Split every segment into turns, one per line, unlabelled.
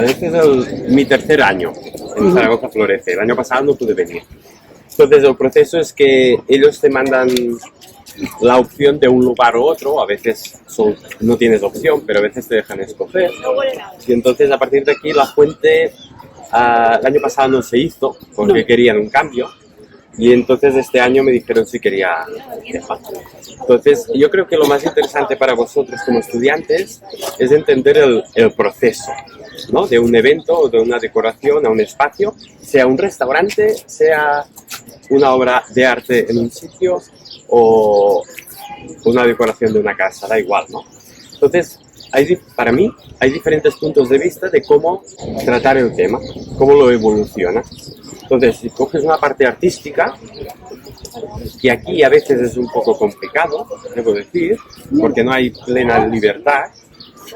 Este es mi tercer año en Zaragoza Florece. El año pasado no pude venir. Entonces el proceso es que ellos te mandan la opción de un lugar u otro. A veces no tienes opción, pero a veces te dejan escoger. Y entonces a partir de aquí la fuente el año pasado no se hizo porque querían un cambio. Y entonces este año me dijeron si quería dejar. Entonces yo creo que lo más interesante para vosotros como estudiantes es entender el proceso, ¿no? De un evento o de una decoración a un espacio, sea un restaurante, sea una obra de arte en un sitio o una decoración de una casa, da igual, ¿no? Entonces, para mí hay diferentes puntos de vista de cómo tratar el tema, cómo lo evolucionas. Entonces, si coges una parte artística, que aquí a veces es un poco complicado, debo decir, porque no hay plena libertad,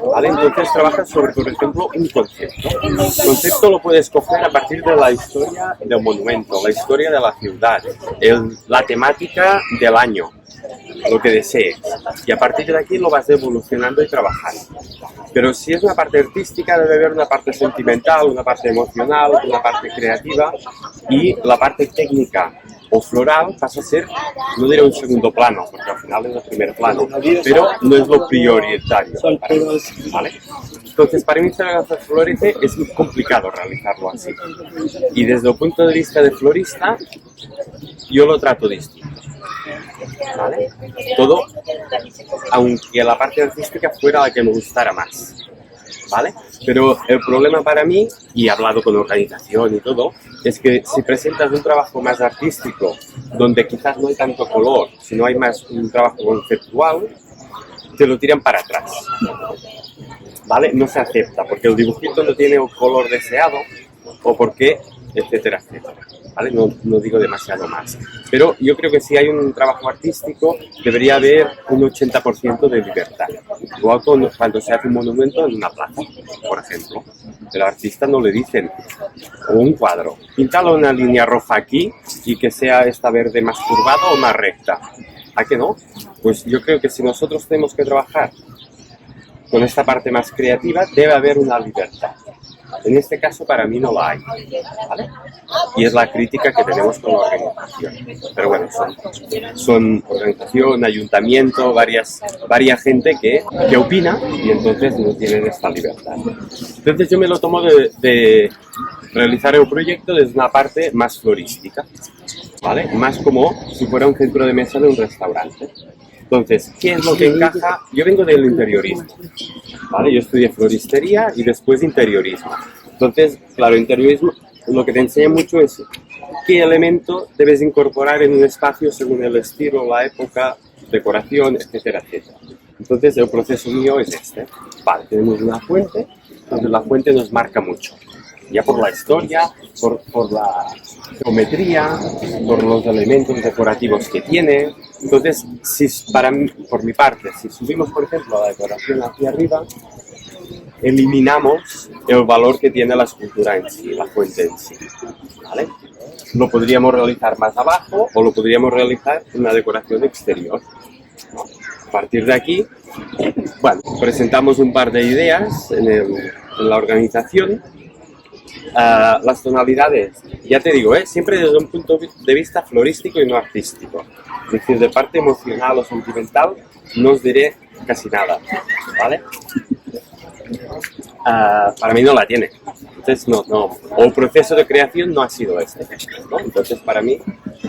¿vale? Entonces trabajas sobre, por ejemplo, un concepto. El concepto lo puedes coger a partir de la historia del monumento, la historia de la ciudad, la temática del año, lo que desees. Y a partir de aquí lo vas evolucionando y trabajando. Pero si es una parte artística, debe haber una parte sentimental, una parte emocional, una parte creativa, y la parte técnica o floral pasa a ser, no diré un segundo plano, porque al final es el primer plano, pero no es lo prioritario, ¿vale? Entonces, para mí Zaragoza Florece es muy complicado realizarlo así. Y desde el punto de vista de florista, yo lo trato distinto, ¿vale? Todo, aunque la parte artística fuera la que me gustara más, ¿vale? Pero el problema para mí, y he hablado con organización y todo, es que si presentas un trabajo más artístico, donde quizás no hay tanto color, sino hay más un trabajo conceptual, te lo tiran para atrás, ¿vale? No se acepta, porque el dibujito no tiene el color deseado, o porque, etcétera, etcétera, ¿vale? No digo demasiado más. Pero yo creo que si hay un trabajo artístico, debería haber un 80% de libertad. Igual cuando se hace un monumento en una plaza, por ejemplo. El artista no le dicen, o un cuadro, píntalo una línea roja aquí y que sea esta verde más curvada o más recta. ¿A qué no? Pues yo creo que si nosotros tenemos que trabajar con esta parte más creativa, debe haber una libertad. En este caso, para mí no la hay, ¿vale? Y es la crítica que tenemos con la organización. Pero bueno, son organización, ayuntamiento, varias gente que opina y entonces no tienen esta libertad. Entonces yo me lo tomo de realizar el proyecto desde una parte más florística, ¿vale? Más como si fuera un centro de mesa de un restaurante. Entonces, ¿qué es lo que encaja? Yo vengo del interiorismo, ¿vale? Yo estudié floristería y después interiorismo. Entonces, claro, interiorismo lo que te enseña mucho es qué elemento debes incorporar en un espacio según el estilo, la época, decoración, etcétera, etcétera. Entonces, el proceso mío es este. Vale, tenemos una fuente, entonces la fuente nos marca mucho. Ya por la historia, por la geometría, por los elementos decorativos que tiene. Entonces, por mi parte, si subimos, por ejemplo, la decoración hacia arriba, eliminamos el valor que tiene la escultura en sí, la fuente en sí, ¿vale? Lo podríamos realizar más abajo o lo podríamos realizar en una decoración exterior, ¿no? A partir de aquí, bueno, presentamos un par de ideas en la organización. Las tonalidades, ya te digo, siempre desde un punto de vista florístico y no artístico. Es decir, de parte emocional o sentimental no os diré casi nada, ¿vale? Para mí no la tiene. Entonces, no. O el proceso de creación no ha sido este, ¿no? Entonces, para mí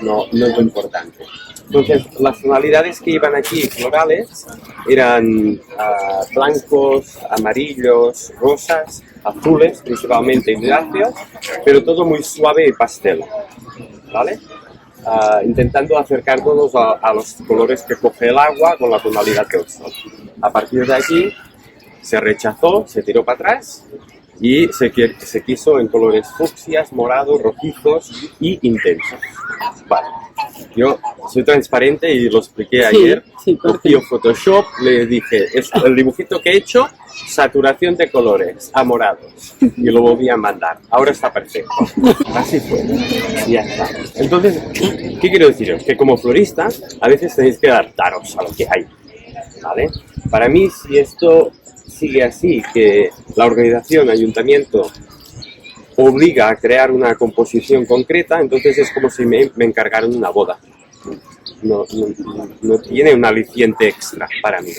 no es lo importante. Entonces, las tonalidades que iban aquí florales eran blancos, amarillos, rosas, azules, principalmente violáceos, pero todo muy suave y pastel, ¿vale? Intentando acercarnos a los colores que coge el agua con la tonalidad del sol. A partir de aquí se rechazó, se tiró para atrás y se quiso en colores fucsias, morados, rojizos y intensos. Vale. Yo soy transparente y lo expliqué ayer. Cogí el Photoshop, le dije, el dibujito que he hecho, saturación de colores, a morados. Y lo volví a mandar. Ahora está perfecto. Así fue. Y ya está. Entonces, ¿qué quiero deciros? Que como florista, a veces tenéis que adaptaros a lo que hay, ¿vale? Para mí, sigue así, que la organización, ayuntamiento, obliga a crear una composición concreta, entonces es como si me encargaran una boda. No tiene un aliciente extra para mí,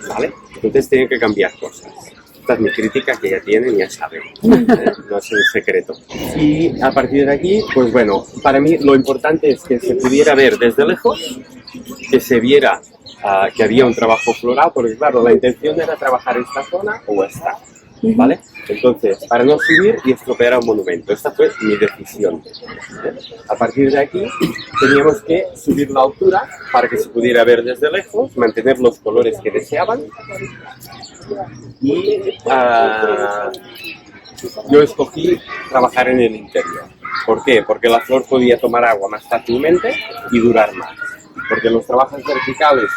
¿vale? Entonces tienen que cambiar cosas. Esta es mi crítica, que ya tienen, ya saben, no es un secreto. Y a partir de aquí, pues bueno, para mí lo importante es que se pudiera ver desde lejos, que se viera que había un trabajo floral, porque claro, la intención era trabajar esta zona o esta, ¿vale? Entonces, para no subir y estropear un monumento, esta fue mi decisión. A partir de aquí, teníamos que subir la altura para que se pudiera ver desde lejos, mantener los colores que deseaban. Y yo escogí trabajar en el interior. ¿Por qué? Porque la flor podía tomar agua más fácilmente y durar más. Porque los trabajos verticales,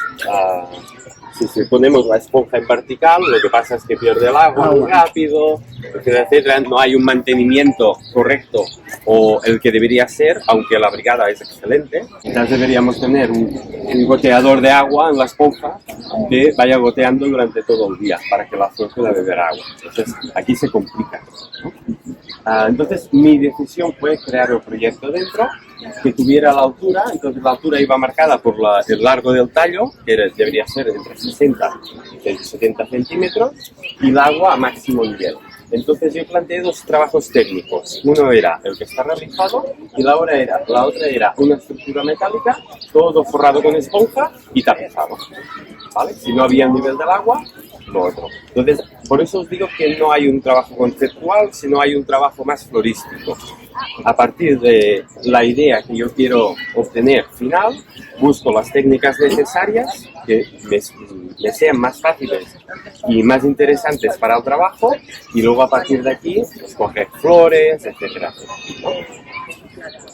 si ponemos la esponja en vertical, lo que pasa es que pierde el agua muy rápido, etcétera, etcétera. No hay un mantenimiento correcto o el que debería ser, aunque la brigada es excelente. Quizás deberíamos tener un goteador de agua en la esponja que vaya goteando durante todo el día para que la flor pueda beber agua. Entonces, aquí se complica, ¿no? Entonces, mi decisión fue crear el proyecto dentro, que tuviera la altura. Entonces, la altura iba marcada por el largo del tallo, que debería ser entre 60 y 70 centímetros, y el agua a máximo nivel. Entonces, yo planteé dos trabajos técnicos. Uno era el que está realizado y la otra era una estructura metálica, todo forrado con esponja y tapizado, ¿vale? Si no había nivel del agua, lo otro. Entonces, por eso os digo que no hay un trabajo conceptual, sino hay un trabajo más florístico. A partir de la idea que yo quiero obtener final, busco las técnicas necesarias que me sean más fáciles y más interesantes para el trabajo, y luego a partir de aquí escoger flores, etcétera.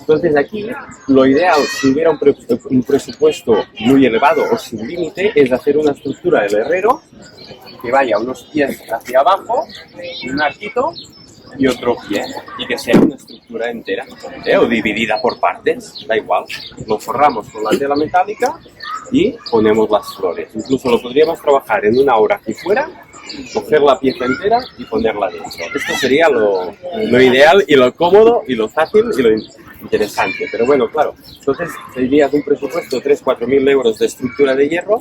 Entonces aquí lo ideal, si hubiera un presupuesto muy elevado o sin límite, es hacer una estructura del herrero que vaya unos pies hacia abajo, un arquito y otro pie, y que sea una estructura entera, o dividida por partes, da igual. Lo forramos con la tela metálica y ponemos las flores. Incluso lo podríamos trabajar en una hora aquí fuera, coger la pieza entera y ponerla dentro. Esto sería lo ideal y lo cómodo y lo fácil y lo interesante. Pero bueno, claro, entonces tendrías un presupuesto de 3.000 o 4.000 euros de estructura de hierro,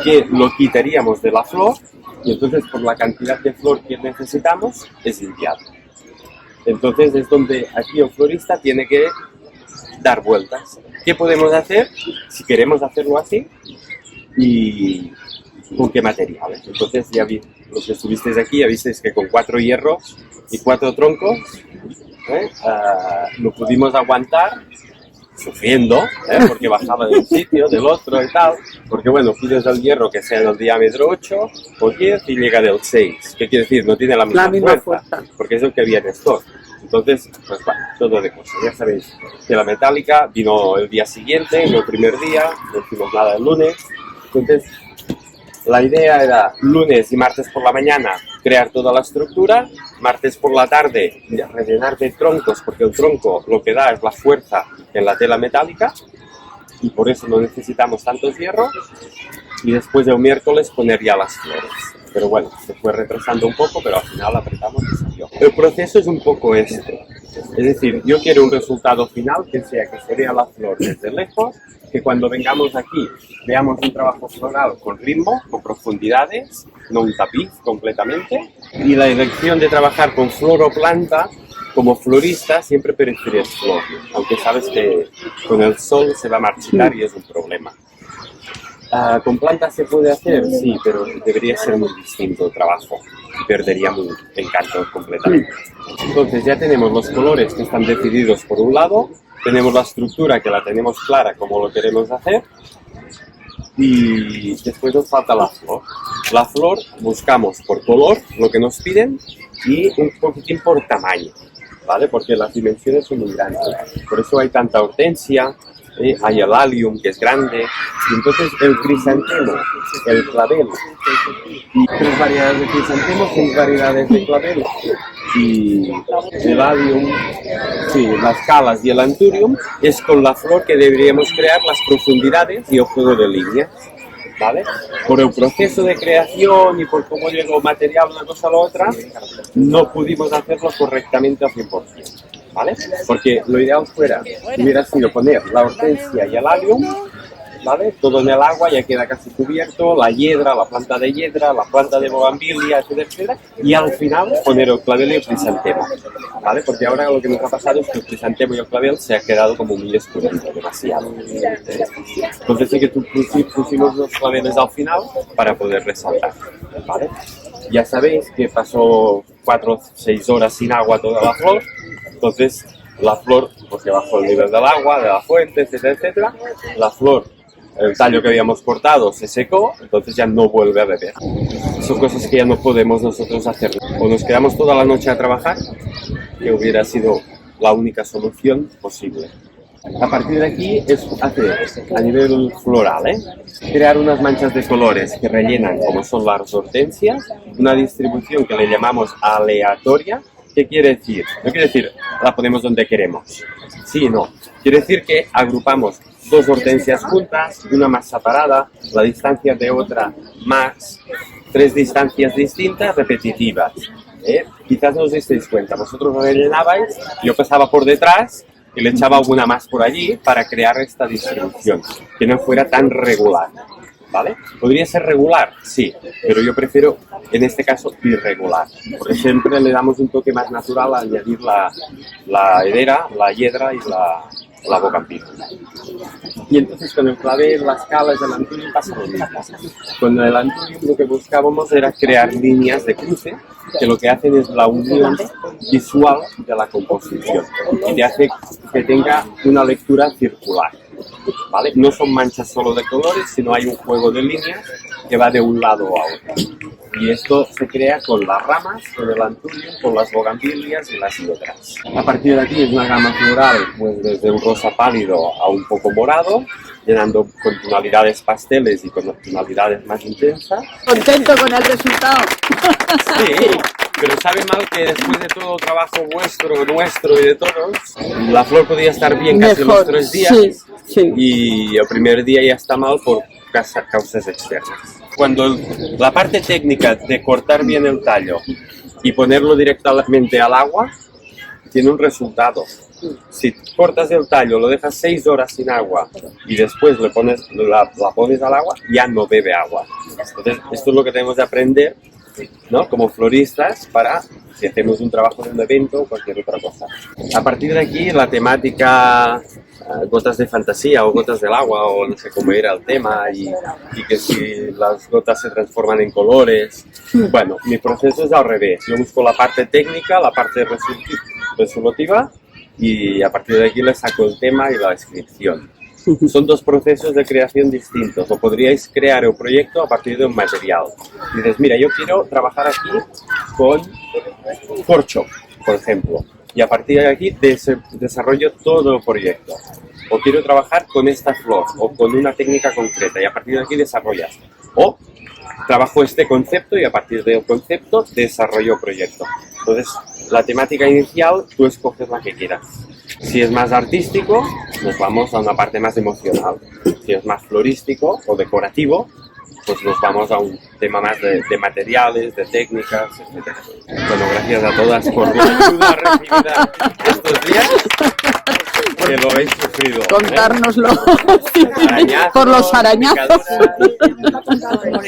que lo quitaríamos de la flor, y entonces por la cantidad de flor que necesitamos es inviable. Entonces es donde aquí el florista tiene que dar vueltas. ¿Qué podemos hacer si queremos hacerlo así? Y con qué materiales. Entonces ya los que estuvisteis aquí ya visteis que con 4 hierros y 4 troncos lo pudimos aguantar sufriendo, porque bajaba de un sitio, del otro y tal, porque bueno, pides el hierro que sea del diámetro 8 o 10 y llega del 6, ¿qué quiere decir? No tiene la misma fuerza, porque es el que había en stock. Entonces, pues bueno, todo de cosas. Ya sabéis que la metálica vino el día siguiente, no el primer día, no hicimos nada el lunes. Entonces, la idea era lunes y martes por la mañana crear toda la estructura, martes por la tarde rellenar de troncos, porque el tronco lo que da es la fuerza en la tela metálica y por eso no necesitamos tantos hierros, y después del miércoles poner ya las flores. Pero bueno, se fue retrasando un poco, pero al final apretamos y salió. El proceso es un poco este. Es decir, yo quiero un resultado final que sea que se vea la flor desde lejos, que cuando vengamos aquí veamos un trabajo floral con ritmo, con profundidades, no un tapiz completamente. Y la elección de trabajar con flor o planta, como florista siempre prefieres flor, aunque sabes que con el sol se va a marchitar y es un problema. ¿Con plantas se puede hacer? Sí, pero debería ser muy distinto el trabajo y perderíamos el encanto completamente. Entonces ya tenemos los colores que están decididos por un lado, tenemos la estructura que la tenemos clara como lo queremos hacer, y después nos falta la flor. La flor buscamos por color lo que nos piden y un poquitín por tamaño, ¿vale? Porque las dimensiones son muy grandes, por eso hay tanta hortensia. Hay el allium, que es grande, y entonces el crisantemo, el clavel, y 3 variedades de crisantemo, 6 variedades de clavel, y el allium, sí, las calas y el anturium, es con la flor que deberíamos crear las profundidades y el juego de líneas. ¿vale? Por el proceso de creación y por cómo llegó material una cosa a la otra, no pudimos hacerlo correctamente al 100%, ¿vale? Porque lo ideal hubiera sido poner la hortensia y el allium, ¿vale? Todo en el agua, ya queda casi cubierto, la hiedra, la planta de hiedra, la planta de bogambilia, etcétera, etcétera, y al final poner el clavel y el crisantemo, ¿vale? Porque ahora lo que nos ha pasado es que el crisantemo y el clavel se ha quedado como muy escurrido, demasiado. Entonces sí que pusimos los claveles al final para poder resaltar, ¿vale? Ya sabéis que pasó 4 o 6 horas sin agua toda la flor, entonces la flor, porque bajó el nivel del agua, de la fuente, etcétera, etcétera, la flor, el tallo que habíamos cortado se secó, entonces ya no vuelve a beber. Son cosas que ya no podemos nosotros hacer. O nos quedamos toda la noche a trabajar, que hubiera sido la única solución posible. A partir de aquí es hacer, a nivel floral, crear unas manchas de colores que rellenan, como son las hortensias, una distribución que le llamamos aleatoria. ¿Qué quiere decir? No quiere decir la ponemos donde queremos. Sí, no. Quiere decir que agrupamos 2 hortensias juntas, una más separada, la distancia de otra más, 3 distancias distintas repetitivas. Quizás no os disteis cuenta, vosotros lo rellenabais, yo pasaba por detrás y le echaba alguna más por allí para crear esta distribución, que no fuera tan regular, ¿vale? ¿Podría ser regular? Sí, pero yo prefiero, en este caso, irregular, porque siempre le damos un toque más natural al añadir la hiedra y la bogambilia. Y entonces con el clavel, las calas del anturio pasa lo mismo. Con el anturio lo que buscábamos era crear líneas de cruce que lo que hacen es la unión visual de la composición y te hace que tenga una lectura circular, ¿vale? No son manchas solo de colores, sino hay un juego de líneas que va de un lado a otro. Y esto se crea con las ramas, con el anturio, con las bogambilias y las hiedras. A partir de aquí es una gama floral, pues desde un rosa pálido a un poco morado, llenando con tonalidades pasteles y con tonalidades más intensas.
¿Contento con el resultado?
Sí, pero sabe mal que después de todo el trabajo vuestro, nuestro y de todos, la flor podía estar bien casi los 3 días,
sí.
Y el primer día ya está mal por causas externas. Cuando la parte técnica de cortar bien el tallo y ponerlo directamente al agua, tiene un resultado. Si cortas el tallo, lo dejas 6 horas sin agua y después la pones al agua, ya no bebe agua. Entonces, esto es lo que tenemos de aprender, ¿no? Como floristas, para si hacemos un trabajo de un evento o cualquier otra cosa. A partir de aquí, la temática gotas de fantasía o gotas del agua, o no sé cómo era el tema, y que si las gotas se transforman en colores. Bueno, mi proceso es al revés. Yo busco la parte técnica, la parte resolutiva, y a partir de aquí le saco el tema y la descripción. Son 2 procesos de creación distintos. O podríais crear el proyecto a partir de un material. Dices, mira, yo quiero trabajar aquí con corcho, por ejemplo, y a partir de aquí desarrollo todo el proyecto. O quiero trabajar con esta flor o con una técnica concreta, y a partir de aquí desarrollas. O trabajo este concepto y a partir del concepto desarrollo proyecto. Entonces, la temática inicial, tú escoges la que quieras. Si es más artístico, nos vamos a una parte más emocional. Si es más florístico o decorativo, pues nos vamos a un tema más de materiales, de técnicas, etc. Bueno, gracias a todas por la ayuda recibida estos días, que lo habéis sufrido.
Contárnoslo.
Arañazos,
Por los arañazos.
picaduras.